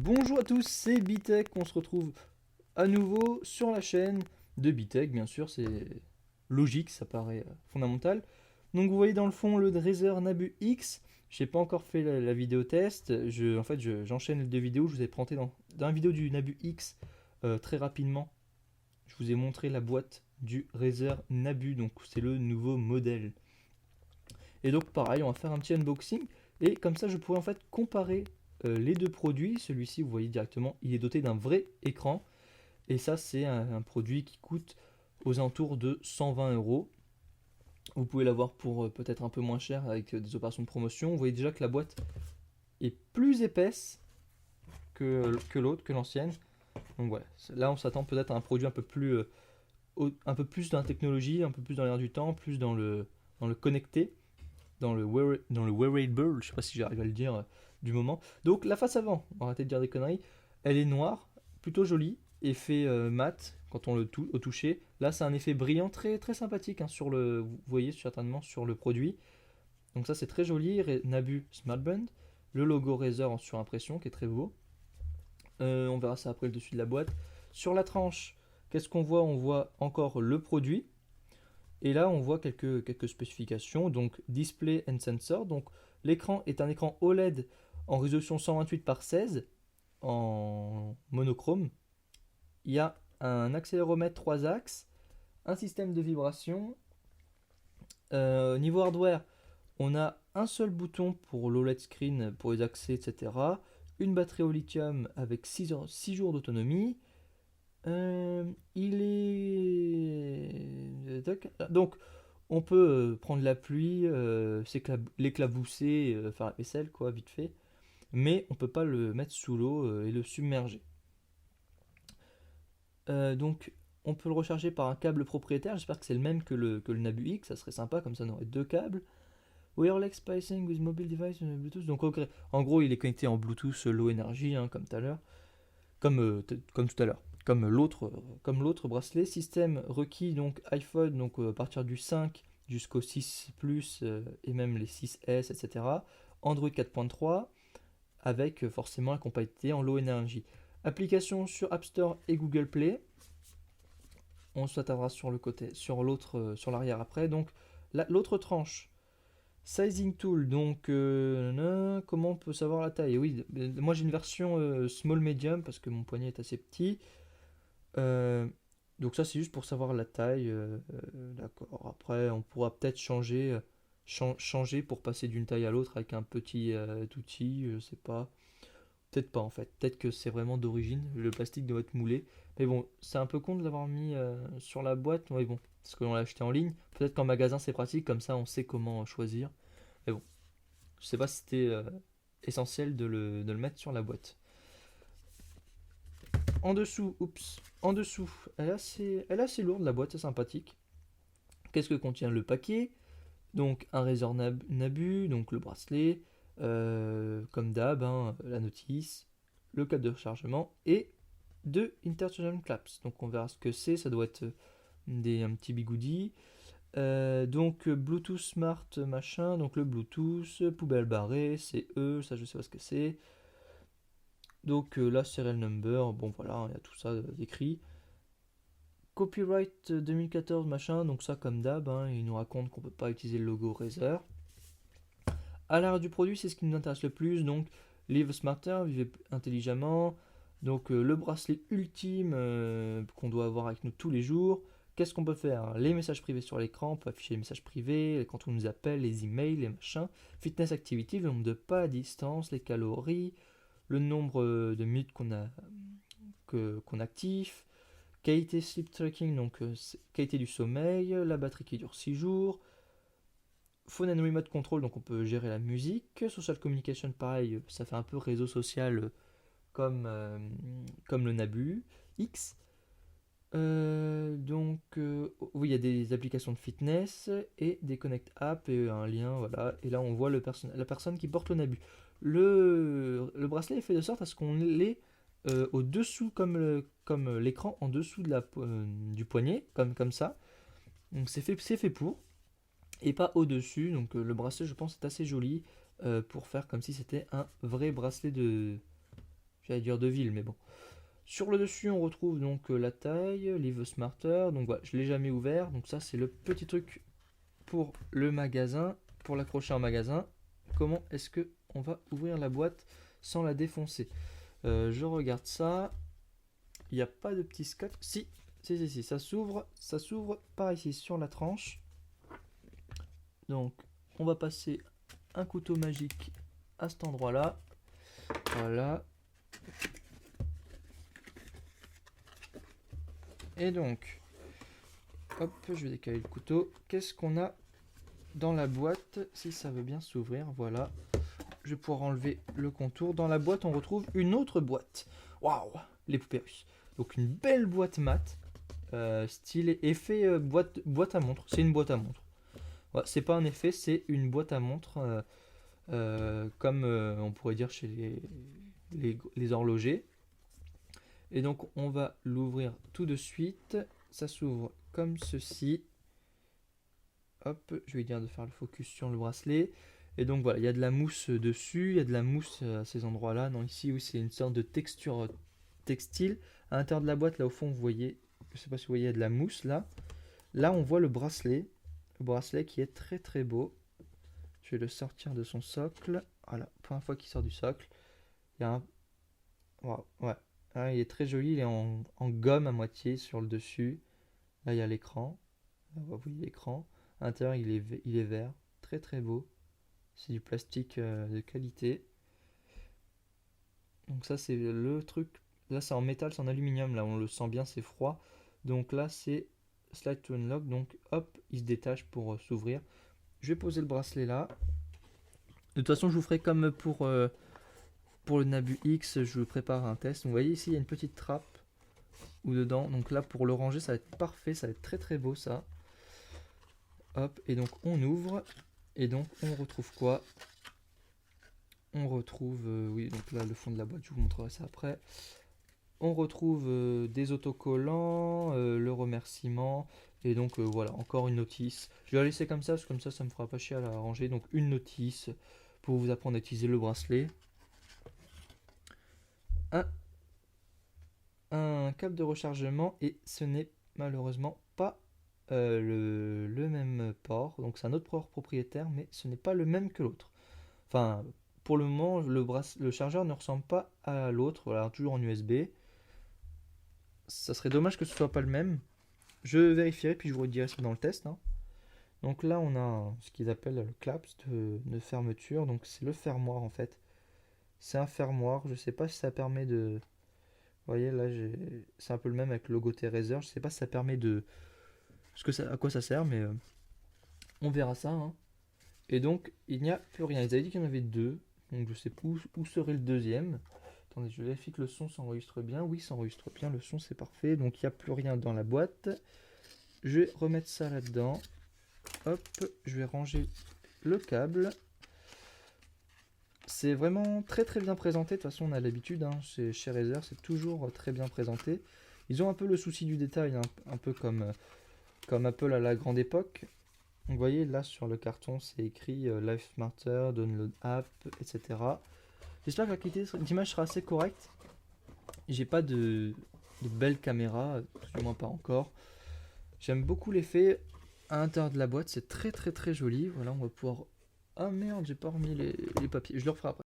Bonjour à tous, c'est Bitech, on se retrouve à nouveau sur la chaîne de Bitech, bien sûr, c'est logique, ça paraît fondamental. Donc vous voyez dans le fond le Razer Nabu X, j'ai pas encore fait la vidéo test, j'enchaîne les deux vidéos, je vous ai présenté dans la vidéo du Nabu X très rapidement, je vous ai montré la boîte du Razer Nabu, donc c'est le nouveau modèle. Et donc pareil, on va faire un petit unboxing, et comme ça je pourrais en fait comparer les deux produits. Celui-ci, vous voyez directement, il est doté d'un vrai écran. Et ça, c'est un produit qui coûte aux alentours de 120 euros. Vous pouvez l'avoir pour peut-être un peu moins cher avec des opérations de promotion. Vous voyez déjà que la boîte est plus épaisse que l'autre, que l'ancienne. Donc voilà, là on s'attend peut-être à un produit un peu plus dans la technologie, un peu plus dans l'air du temps, plus dans le connecté, dans le wearable, je sais pas si j'arrive à le dire du moment. Donc la face avant, on va arrêter de dire des conneries, elle est noire, plutôt jolie, effet mat quand on au toucher. Là c'est un effet brillant très très sympathique hein, vous voyez certainement sur le produit. Donc ça c'est très joli, Nabu Smartband, le logo Razer en surimpression qui est très beau. On verra ça après le dessus de la boîte. Sur la tranche, qu'est-ce qu'on voit? On voit encore le produit. Et là, on voit quelques spécifications. Donc, display and sensor. Donc, l'écran est un écran OLED en résolution 128 par 16 en monochrome. Il y a un accéléromètre 3 axes, un système de vibration. Niveau hardware, on a un seul bouton pour l'OLED screen pour les accès, etc. Une batterie au lithium avec 6 jours d'autonomie. Il est. Donc, on peut prendre la pluie, l'éclabousser, faire la vaisselle, quoi, vite fait. Mais on peut pas le mettre sous l'eau et le submerger. Donc, on peut le recharger par un câble propriétaire. J'espère que c'est le même que le Nabu X. Ça serait sympa, comme ça on aurait deux câbles. Wireless splicing with mobile device Bluetooth. Donc, en gros, il est connecté en Bluetooth low energy, hein, comme tout à l'heure. Comme tout à l'heure. Comme l'autre bracelet. Système requis, donc iPhone, donc à partir du 5 jusqu'au 6 Plus et même les 6S, etc. Android 4.3 avec forcément la compatibilité en low energy. Application sur App Store et Google Play. On s'attardera sur le côté, sur l'arrière après. Donc l'autre tranche, sizing tool. Donc comment on peut savoir la taille? Oui, moi j'ai une version small medium parce que mon poignet est assez petit. Euh, donc ça c'est juste pour savoir la taille. D'accord. Après on pourra peut-être changer pour passer d'une taille à l'autre avec un petit outil. Je sais pas. Peut-être pas en fait. Peut-être que c'est vraiment d'origine. Le plastique doit être moulé. Mais bon, c'est un peu con de l'avoir mis sur la boîte. Oui bon, parce qu'on l'a acheté en ligne. Peut-être qu'en magasin c'est pratique. Comme ça on sait comment choisir. Mais bon, je sais pas si c'était essentiel de le mettre sur la boîte. En dessous, en dessous, elle est assez lourde la boîte, c'est sympathique. Qu'est-ce que contient le paquet? Donc un Razer Nabu, donc le bracelet, comme d'hab, hein, la notice, le câble de rechargement et deux interchangeable claps. Donc on verra ce que c'est, ça doit être un petit bigoudi. Donc Bluetooth Smart machin, donc le Bluetooth, poubelle barrée, CE, ça je sais pas ce que c'est. Donc là, serial number, bon voilà, il y a tout ça décrit. Copyright 2014 machin, donc ça comme d'hab, hein, il nous raconte qu'on peut pas utiliser le logo Razer. À l'arrière du produit, c'est ce qui nous intéresse le plus, donc Live Smarter, vivez intelligemment, donc le bracelet ultime qu'on doit avoir avec nous tous les jours. Qu'est-ce qu'on peut faire? Les messages privés sur l'écran, on peut afficher les messages privés, quand on nous appelle, les emails, les machins. Fitness activity, le nombre de pas à distance, les calories, le nombre de minutes qu'on active, qualité sleep tracking, donc qualité du sommeil, la batterie qui dure 6 jours, phone and remote control, donc on peut gérer la musique, social communication, pareil, ça fait un peu réseau social comme, euh, comme le Nabu X. Oui, il y a des applications de fitness et des connect apps et un lien, voilà. Et là, on voit la personne qui porte le Nabu. Le bracelet est fait de sorte à ce qu'on l'ait au-dessous, comme l'écran en dessous du poignet, comme ça. Donc c'est fait pour, et pas au-dessus. Donc le bracelet, je pense, est assez joli pour faire comme si c'était un vrai bracelet j'allais dire de ville, mais bon. Sur le dessus, on retrouve donc la taille, Live Smarter. Donc voilà, je l'ai jamais ouvert. Donc ça, c'est le petit truc pour le magasin, pour l'accrocher en magasin. Comment est-ce que on va ouvrir la boîte sans la défoncer? Je regarde ça. Il n'y a pas de petit scotch. Si, ça s'ouvre par ici sur la tranche. Donc, on va passer un couteau magique à cet endroit-là. Voilà. Et donc, hop, je vais décaler le couteau. Qu'est-ce qu'on a dans la boîte? Si ça veut bien s'ouvrir, voilà. Je vais pouvoir enlever le contour. Dans la boîte, on retrouve une autre boîte. Waouh, les poupées russes. Donc une belle boîte mat, style effet boîte à montre. C'est une boîte à montre. Ouais, c'est pas un effet, c'est une boîte à montre, comme on pourrait dire chez les horlogers. Et donc on va l'ouvrir tout de suite. Ça s'ouvre comme ceci. Hop, je vais dire de faire le focus sur le bracelet. Et donc voilà, il y a de la mousse dessus, il y a de la mousse à ces endroits-là. Non, ici, oui, c'est une sorte de texture textile. À l'intérieur de la boîte, là au fond, vous voyez, je ne sais pas si vous voyez, il y a de la mousse là. Là, on voit le bracelet qui est très très beau. Je vais le sortir de son socle. Voilà, première fois qu'il sort du socle. Il y a un... Wow, ouais, ah, il est très joli, il est en gomme à moitié sur le dessus. Là, il y a l'écran. Là, vous voyez l'écran. À l'intérieur, il est vert. Très très beau. C'est du plastique de qualité. Donc ça, c'est le truc. Là, c'est en métal, c'est en aluminium. Là, on le sent bien, c'est froid. Donc là, c'est slide to unlock. Donc hop, il se détache pour s'ouvrir. Je vais poser le bracelet là. De toute façon, je vous ferai comme pour le Nabu X. Je vous prépare un test. Donc, vous voyez ici, il y a une petite trappe ou dedans. Donc là, pour le ranger, ça va être parfait. Ça va être très très beau ça. Hop, et donc on ouvre. Et donc on retrouve quoi? On retrouve, oui, donc là le fond de la boîte, je vous montrerai ça après. On retrouve des autocollants, le remerciement, et donc voilà, encore une notice. Je vais la laisser comme ça, parce que comme ça me fera pas chier à la ranger. Donc une notice pour vous apprendre à utiliser le bracelet. Un câble de rechargement, et ce n'est malheureusement pas le même port. Donc c'est un autre port propriétaire, mais ce n'est pas le même que l'autre. Enfin, pour le moment, le chargeur ne ressemble pas à l'autre. Voilà, toujours en USB. Ça serait dommage que ce soit pas le même. Je vérifierai puis je vous redirai ça dans le test, hein. Donc là, on a ce qu'ils appellent le clasp de fermeture. Donc c'est le fermoir en fait. C'est un fermoir. Je sais pas si ça permet de. Vous voyez là, c'est un peu le même avec le logo T-Razer. Je sais pas si ça permet de. À quoi ça sert, mais on verra ça, hein. Et donc, il n'y a plus rien. Ils avaient dit qu'il y en avait deux. Donc, je sais pas où serait le deuxième. Attendez, je vérifie que le son s'enregistre bien. Oui, s'enregistre bien. Le son, c'est parfait. Donc, il n'y a plus rien dans la boîte. Je vais remettre ça là-dedans. Hop, je vais ranger le câble. C'est vraiment très très bien présenté. De toute façon, on a l'habitude, hein. Chez Razer, c'est toujours très bien présenté. Ils ont un peu le souci du détail, hein, un peu comme Apple à la grande époque. Vous voyez là sur le carton, c'est écrit Life Smarter, Download App, etc. J'espère que la qualité d'image sera assez correcte. J'ai pas de belle caméra, tout du moins pas encore. J'aime beaucoup l'effet à l'intérieur de la boîte, c'est très très très joli. Voilà, on va pouvoir. Ah merde, j'ai pas remis les papiers. Je le referai après.